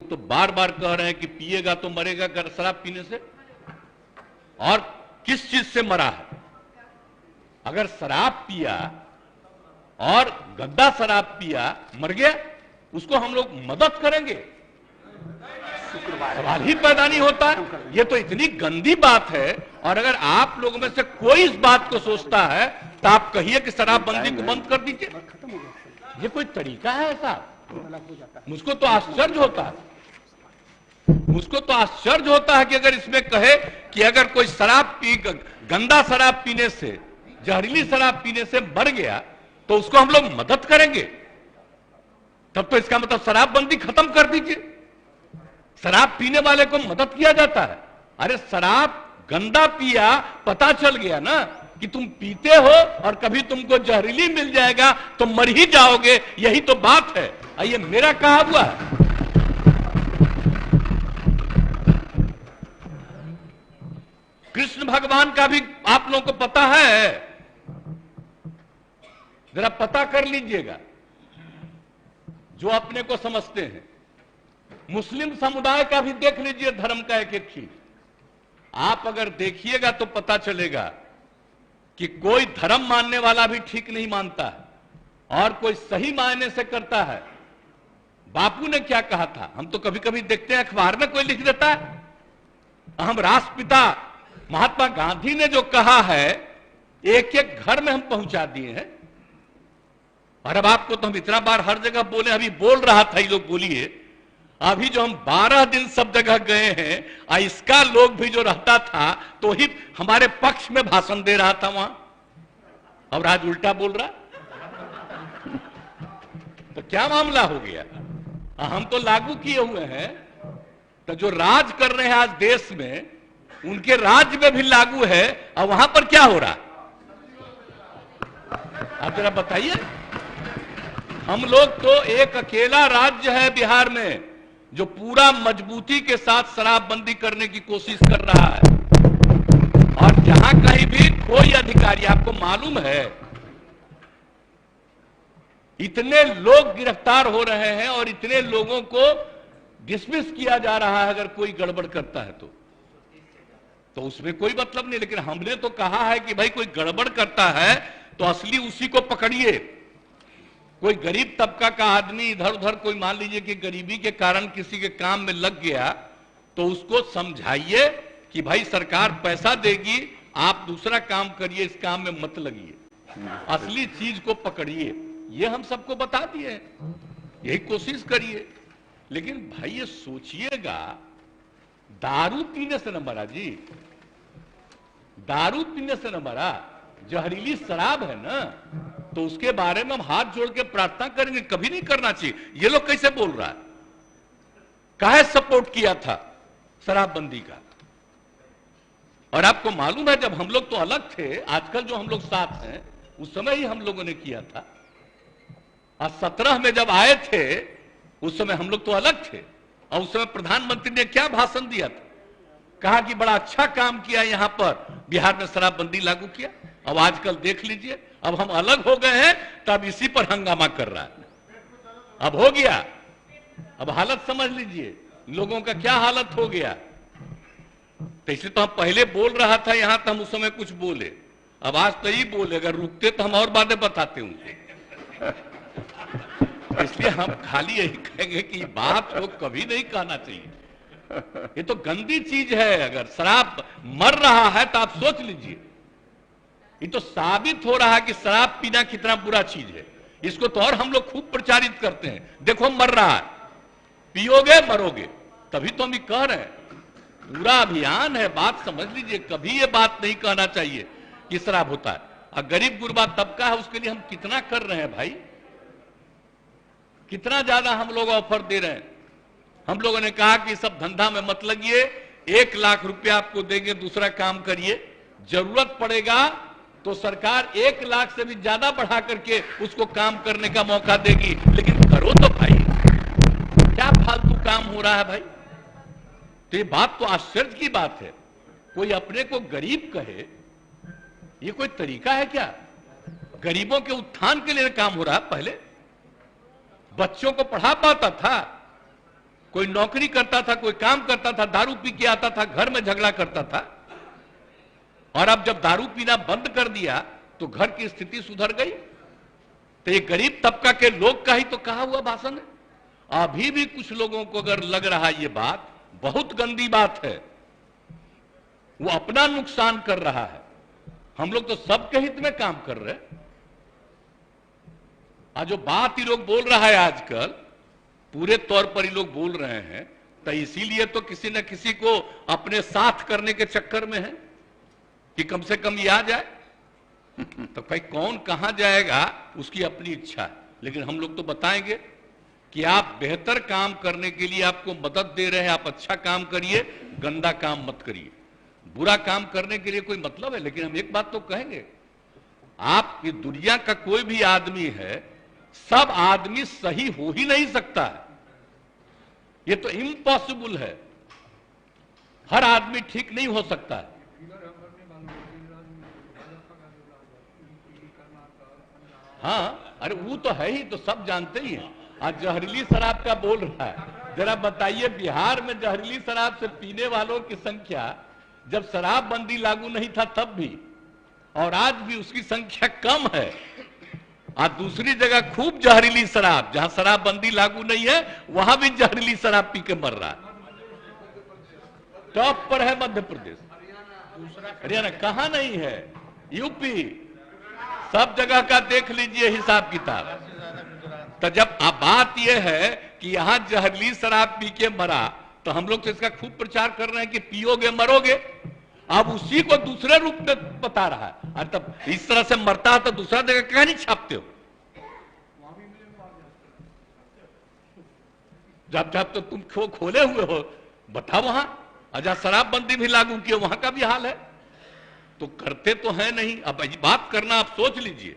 लोग तो बार बार कह रहे हैं कि पिएगा तो मरेगा शराब पीने से। और किस चीज से मरा है? अगर शराब पिया और गंदा शराब पिया, मर गया, उसको हम लोग मदद करेंगे? सवाल ही पैदा नहीं होता। ये तो इतनी गंदी बात है। और अगर आप लोगों में से कोई इस बात को सोचता है तो आप कहिए कि शराबबंदी को बंद कर दीजिए। ये कोई तरीका है ऐसा? मुझको तो आश्चर्य होता है, मुझको तो आश्चर्य होता है कि अगर इसमें कहे कि अगर कोई गंदा शराब पीने से, जहरीली शराब पीने से मर गया तो उसको हम लोग मदद करेंगे। तब तो इसका मतलब शराबबंदी खत्म कर दीजिए। शराब पीने वाले को मदद किया जाता है। अरे शराब गंदा पिया, पता चल गया ना कि तुम पीते हो और कभी तुमको जहरीली मिल जाएगा तो मर ही जाओगे, यही तो बात है। ये मेरा कहा हुआ है। कृष्ण भगवान का भी आप लोगों को पता है, जरा पता कर लीजिएगा जो अपने को समझते हैं। मुस्लिम समुदाय का भी देख लीजिए, धर्म का एक एक चीज आप अगर देखिएगा तो पता चलेगा कि कोई धर्म मानने वाला भी ठीक नहीं मानता है और कोई सही मायने से करता है। बापू ने क्या कहा था, हम तो कभी कभी देखते हैं अखबार में कोई लिख देता है। हम राष्ट्रपिता महात्मा गांधी ने जो कहा है एक एक घर में हम पहुंचा दिए हैं। और अब आपको तो हम इतना बार हर जगह बोले, अभी बोल रहा था, ये लोग बोलिए, अभी जो हम 12 दिन सब जगह गए हैं, इसका लोग भी जो रहता था तो ही हमारे पक्ष में भाषण दे रहा था वहां, और आज उल्टा बोल रहा। तो क्या मामला हो गया? हम तो लागू किए हुए हैं, तो जो राज कर रहे हैं आज देश में, उनके राज्य में भी लागू है, और वहां पर क्या हो रहा? आप जरा बताइए। हम लोग तो एक अकेला राज्य है बिहार में जो पूरा मजबूती के साथ शराबबंदी करने की कोशिश कर रहा है। और जहां कहीं भी कोई अधिकारी, आपको मालूम है इतने लोग गिरफ्तार हो रहे हैं और इतने लोगों को डिसमिस किया जा रहा है अगर कोई गड़बड़ करता है तो उसमें कोई मतलब नहीं। लेकिन हमने तो कहा है कि भाई कोई गड़बड़ करता है तो असली उसी को पकड़िए। कोई गरीब तबका का आदमी इधर उधर, कोई मान लीजिए कि गरीबी के कारण किसी के काम में लग गया, तो उसको समझाइए कि भाई सरकार पैसा देगी, आप दूसरा काम करिए, इस काम में मत लगिए, असली चीज को पकड़िए। ये हम सबको बता दिए, यही कोशिश करिए। लेकिन भाई ये सोचिएगा, दारू पीने से न मरा जी, दारू पीने से न मरा, जहरीली शराब है ना, तो उसके बारे में हम हाथ जोड़ के प्रार्थना करेंगे। कभी नहीं करना चाहिए। ये लोग कैसे बोल रहा है? काहे सपोर्ट किया था शराबबंदी का? और आपको मालूम है जब हम लोग तो अलग थे, आजकल जो हम लोग साथ हैं, उस समय ही हम लोगों ने किया था। और 17 में जब आए थे उस समय हम लोग तो अलग थे, और उस समय प्रधानमंत्री ने क्या भाषण दिया था? कहा कि बड़ा अच्छा काम किया, यहां पर बिहार में शराबबंदी लागू किया। अब आजकल देख लीजिए, अब हम अलग हो गए हैं तब इसी पर हंगामा कर रहा है। अब हो गया, अब हालत समझ लीजिए लोगों का क्या हालत हो गया। तो इसलिए तो हम पहले बोल रहा था यहां, तो हम उस समय कुछ बोले, अब आज तो ही बोले। अगर रुकते तो हम और बातें बताते उनसे। इसलिए हम खाली यही कहेंगे कि बात को कभी नहीं कहना चाहिए। ये तो गंदी चीज है। अगर शराब मर रहा है तो आप सोच लीजिए, ये तो साबित हो रहा है कि शराब पीना कितना बुरा चीज है। इसको तो और हम लोग खूब प्रचारित करते हैं, देखो मर रहा है, पियोगे मरोगे। तभी तो हम ये कह रहे हैं, पूरा अभियान है। बात समझ लीजिए, कभी ये बात नहीं कहना चाहिए कि शराब होता है। और गरीब गुरबा तबका है, उसके लिए हम कितना कर रहे हैं भाई, कितना ज्यादा हम लोग ऑफर दे रहे हैं। हम लोगों ने कहा कि सब धंधा में मत लगिए, 1 लाख रुपया आपको देंगे, दूसरा काम करिए, जरूरत पड़ेगा तो सरकार 1 लाख से भी ज्यादा बढ़ा करके उसको काम करने का मौका देगी। लेकिन करो तो भाई, क्या फालतू काम हो रहा है भाई। तो ये बात तो आश्चर्य की बात है, कोई अपने को गरीब कहे, ये कोई तरीका है क्या? गरीबों के उत्थान के लिए काम हो रहा है। पहले बच्चों को पढ़ा पाता था, कोई नौकरी करता था, कोई काम करता था, दारू पी के आता था, घर में झगड़ा करता था। और अब जब दारू पीना बंद कर दिया तो घर की स्थिति सुधर गई। तो ये गरीब तबका के लोग का ही तो कहा हुआ भाषण है। अभी भी कुछ लोगों को अगर लग रहा है ये बात बहुत गंदी बात है, वो अपना नुकसान कर रहा है। हम लोग तो सबके हित में काम कर रहे हैं। आज जो बात ही लोग बोल रहा है आजकल, पूरे तौर पर ही लोग बोल रहे हैं, तो इसीलिए तो किसी न किसी को अपने साथ करने के चक्कर में है कि कम से कम ये आ जाए। तो भाई कौन कहां जाएगा उसकी अपनी इच्छा है, लेकिन हम लोग तो बताएंगे कि आप बेहतर काम करने के लिए आपको मदद दे रहे हैं। आप अच्छा काम करिए, गंदा काम मत करिए। बुरा काम करने के लिए कोई मतलब है, लेकिन हम एक बात तो कहेंगे, आप ये दुनिया का कोई भी आदमी है, सब आदमी सही हो ही नहीं सकता है। ये तो इम्पॉसिबल है। हर आदमी ठीक नहीं हो सकता है। हाँ, अरे वो तो है ही, तो सब जानते ही हैं। आज जहरीली शराब का बोल रहा है, जरा बताइए बिहार में जहरीली शराब से पीने वालों की संख्या जब शराबबंदी लागू नहीं था तब भी, और आज भी उसकी संख्या कम है। आज दूसरी जगह खूब जहरीली शराब, जहां शराबबंदी लागू नहीं है वहां भी जहरीली शराब पी के मर रहा है। टॉप पर है मध्य प्रदेश, हरियाणा कहां नहीं है, यूपी, सब जगह का देख लीजिए हिसाब किताब। तो जब अब बात यह है कि यहां जहरीली शराब पी के मरा, तो हम लोग तो इसका खूब प्रचार कर रहे हैं कि पियोगे मरोगे। अब उसी को दूसरे रूप में बता रहा है। और तब इस तरह से मरता है तो दूसरा जगह क्या नहीं छापते हो? जब जब तो तुम खोले हुए हो, बताओ वहां अजा शराबबंदी भी लागू किए, वहां का भी हाल है। तो करते तो है नहीं। अब बात करना आप सोच लीजिए।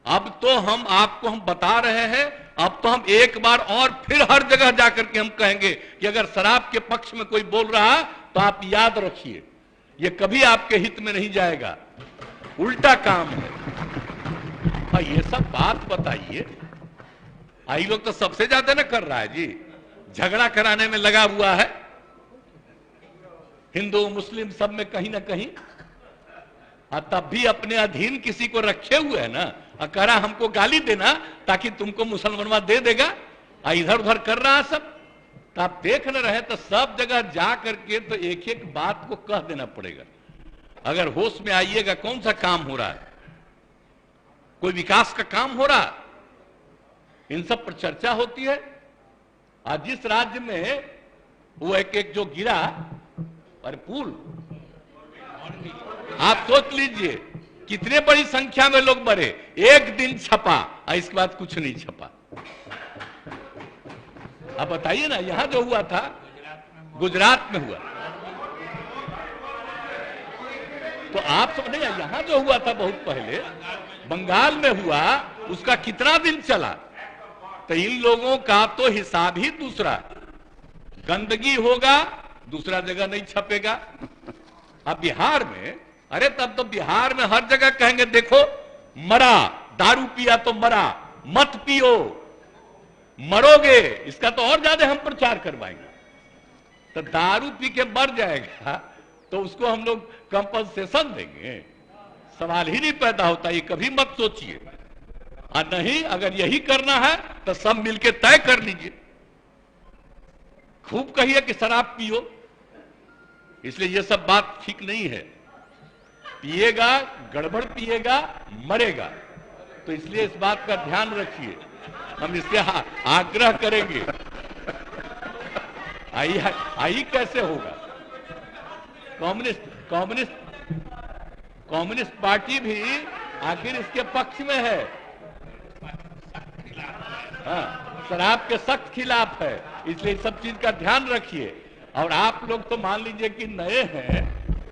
अब तो हम आपको हम बता रहे हैं, अब तो हम एक बार और फिर हर जगह जाकर के हम कहेंगे कि अगर शराब के पक्ष में कोई बोल रहा तो आप याद रखिए, ये कभी आपके हित में नहीं जाएगा, उल्टा काम है। ये सब बात बताइए। आई लोग तो सबसे ज्यादा ना कर रहा है जी, झगड़ा कराने में लगा हुआ है, हिंदू मुस्लिम सब में कहीं ना कहीं। तब भी अपने अधीन किसी को रखे हुए है ना, करा हमको गाली देना ताकि तुमको मुसलमानवा दे देगा, इधर उधर कर रहा है सब। तो आप देख न रहे तो सब जगह जा करके तो एक एक बात को कह देना पड़ेगा। अगर होश में आइएगा, कौन सा काम हो रहा है, कोई विकास का काम हो रहा, इन सब पर चर्चा होती है। आज जिस राज्य में वो एक जो गिरा, अरे पुल, आप सोच लीजिए कितने बड़ी संख्या में लोग मरे, एक दिन छपा और इसके बाद कुछ नहीं छपा। अब बताइए ना, यहां जो हुआ था गुजरात में हुआ, तो आप समझे, यहां जो हुआ था बहुत पहले बंगाल में हुआ, उसका कितना दिन चला। तो इन लोगों का तो हिसाब ही दूसरा, गंदगी होगा दूसरा जगह नहीं छपेगा। अब बिहार में, अरे तब तो बिहार में हर जगह कहेंगे देखो मरा, दारू पिया तो मरा, मत पियो मरोगे, इसका तो और ज्यादा हम प्रचार करवाएंगे। तो दारू पी के मर जाएगा तो उसको हम लोग कंपनसेशन देंगे, सवाल ही नहीं पैदा होता। ये कभी मत सोचिए। और नहीं, अगर यही करना है तो सब मिलके तय कर लीजिए, खूब कहिए कि शराब पियो। इसलिए ये सब बात ठीक नहीं है। पिएगा, गड़बड़ पिएगा, मरेगा। तो इसलिए इस बात का ध्यान रखिए, हम इससे आग्रह करेंगे। आई कैसे होगा? कम्युनिस्ट पार्टी भी आखिर इसके पक्ष में है, हाँ, शराब के सख्त खिलाफ है। इसलिए सब चीज का ध्यान रखिए। और आप लोग तो मान लीजिए कि नए हैं,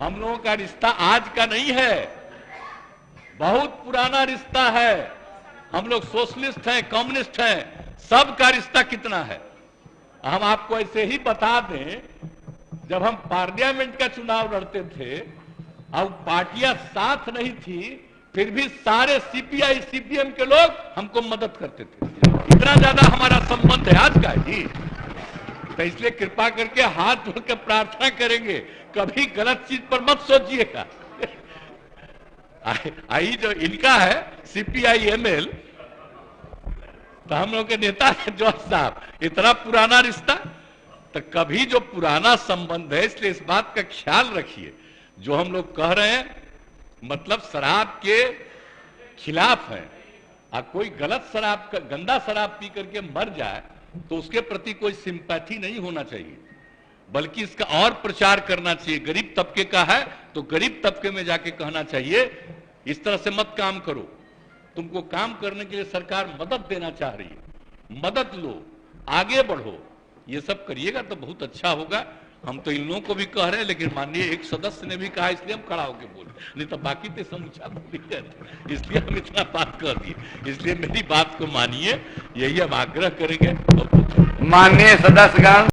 हम लोगों का रिश्ता आज का नहीं है, बहुत पुराना रिश्ता है। हम लोग सोशलिस्ट हैं, कम्युनिस्ट हैं, सबका रिश्ता कितना है। हम आपको ऐसे ही बता दें, जब हम पार्लियामेंट का चुनाव लड़ते थे, अब पार्टियां साथ नहीं थी, फिर भी सारे सीपीआई सीपीएम के लोग हमको मदद करते थे। इतना ज्यादा हमारा संबंध है आज का जी। तो इसलिए कृपा करके हाथ जोड़ के प्रार्थना करेंगे, कभी गलत चीज पर मत सोचिएगा। आई जो इनका है CPI-ML, तो हम लोग के नेता है जॉर्ज साहब, इतना पुराना रिश्ता, तो कभी जो पुराना संबंध है, इसलिए इस बात का ख्याल रखिए। जो हम लोग कह रहे हैं मतलब शराब के खिलाफ है, और कोई गलत शराब, गंदा शराब पी करके मर जाए तो उसके प्रति कोई सिंपैथी नहीं होना चाहिए, बल्कि इसका और प्रचार करना चाहिए। गरीब तबके का है तो गरीब तबके में जाके कहना चाहिए इस तरह से मत काम करो, तुमको काम करने के लिए सरकार मदद देना चाह रही है, मदद लो, आगे बढ़ो, ये सब करिएगा तो बहुत अच्छा होगा। हम तो इन लोगों को भी कह रहे हैं, लेकिन माननीय एक सदस्य ने भी कहा इसलिए हम खड़ा होकर बोले, नहीं तो बाकी तो समूचा बोली जाते, इसलिए हम इतना बात कर दिए। इसलिए मेरी बात को मानिए, यही हम आग्रह करेंगे। माननीय सदस्यगण,